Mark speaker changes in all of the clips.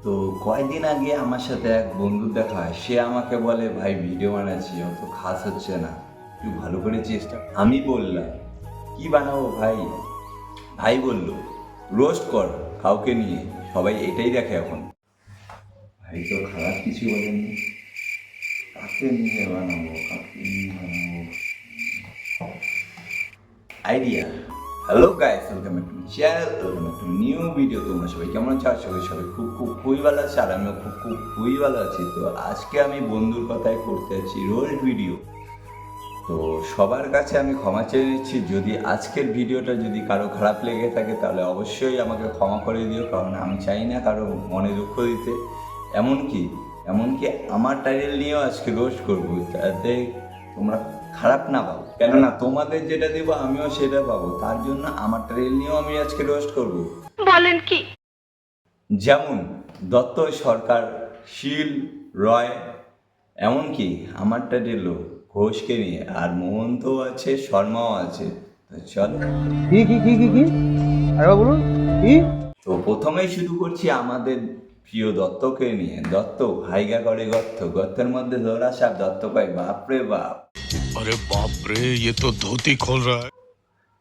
Speaker 1: তো কয়েকদিন আগে আমার সাথে এক বন্ধু দেখা হয়, সে আমাকে বলে ভাই ভিডিও বানাচ্ছি অত খাস হচ্ছে না, একটু ভালো করে চেষ্টা। আমি বললাম কি বানাবো ভাই? ভাই বলল রোস্ট কর কাউকে নিয়ে, সবাই এটাই দেখে এখন। ভাই তো খারাপ কিছু বলেনি, কাকে নিয়ে বানাবো, কাকে নিয়ে বানাবো idea. Hello guys, welcome back to channel, welcome back to new video. তোমরা সবাই কেমন আছো? আশা করি সবাই খুবই ভালো আছে, আর আমিও খুবই ভালো আছি। তো আজকে আমি বন্ধুর কথায় করতে যাচ্ছি রোস্ট ভিডিও। তো সবার কাছে আমি ক্ষমা চেয়ে নিচ্ছি, যদি আজকের ভিডিওটা যদি কারো খারাপ লেগে থাকে তাহলে অবশ্যই আমাকে ক্ষমা করে দিও, কারণ আমি চাই না কারো মনে দুঃখ দিতে। এমনকি এমনকি আমার টাইটেল নিয়েও আজকে রোস্ট করবো, যাতে তোমরা খারাপ না পাবো। কেননা তোমাদের যেটা দেবো আমিও সেটা পাবো, তার জন্য আমার টাইটেল নিয়েও আমি আজকে রোস্ট করবো।
Speaker 2: বলেন কি?
Speaker 1: যেমন দত্ত সরকার, শীল, রয়, এমনকি আমার টাইটেল ঘোষকে নিয়ে, আর মোহন্তও আছে, শর্মাও আছে। তো চল,
Speaker 3: কি আরে বলুন কি?
Speaker 1: তো প্রথমেই শুরু করছি আমাদের প্রিয় দত্তকে নিয়ে। দত্ত হাইগা করে গর্ত, গর্তের মধ্যে ধরা সাপ, দত্ত পাই বাপরে বাপ।
Speaker 4: अरे बाप रे, ये तो धोती खोल रहा है।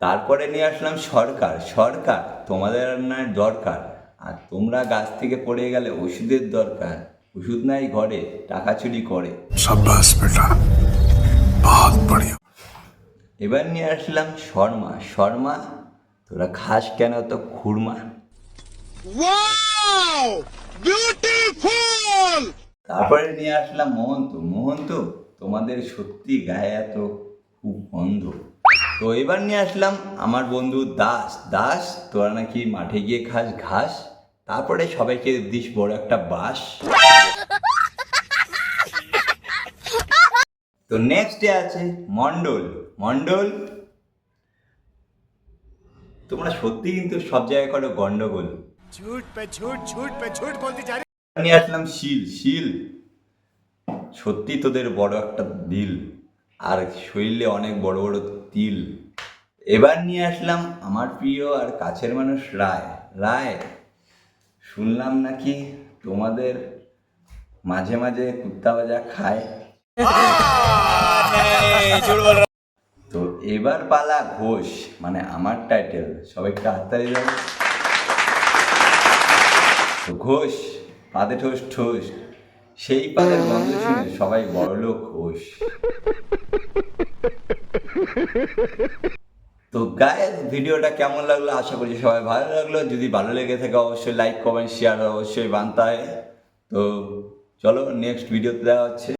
Speaker 1: তারপরে নিয়ে আসলাম সরকার। সরকার তোমাদের না দরকার, আর তোমরা গাছ থেকে পড়ে গেলে ওষুধের দরকার, ওষুধ নাই ঘরে, টাকা চুরি করে।
Speaker 4: शाबाश बेटा, बहुत बढ़िया।
Speaker 1: এবার নিয়ে আসলাম শর্মা। শর্মা তোরা খাস কেন তো খুরমা? তারপরে নিয়ে আসলাম মোহন্ত। মোহন্ত তোমাদের সত্যি গায়ে এত খুব গন্ধ। তো এবার নিয়ে আসলাম আমার বন্ধু দাস। দাস তোরা নাকি মাঠে গিয়ে খাস ঘাস, তারপরে সবাইকে দিস বড় একটা বাস। তো নেক্সট ডে আছে মন্ডল। মন্ডল তোমরা সত্যি কিন্তু সব জায়গায় করো গন্ডগোল।
Speaker 4: झूठ पे झूठ बोलती जा रही।
Speaker 1: নিয়ে আসলাম শিল। শিল সত্যি তোদের বড় একটা দিল, আর শরীরে অনেক বড় বড় তিল। এবার নিয়ে আসলাম আমার প্রিয় আর কাছের মানুষ রায়। রায় শুনলাম নাকি তোমাদের মাঝে মাঝে কুত্তা ভাজা খায়। তো এবার পালা ঘোষ, মানে আমার টাইটেল। সবাই একটু হাততালি দাও। তো ঘোষ পাদে ঠোস ঠোস, সেই পাদের গন্ধ শুনে সবাই বড়লোক ঘোষ। তো গাইস, ভিডিওটা কেমন লাগলো? আশা করছি সবাই ভালো লাগলো। যদি ভালো লেগে থাকে অবশ্যই লাইক কমেন্ট শেয়ার অবশ্যই বানতে হয়। তো চলো নেক্সট ভিডিওতে দেখা হচ্ছে।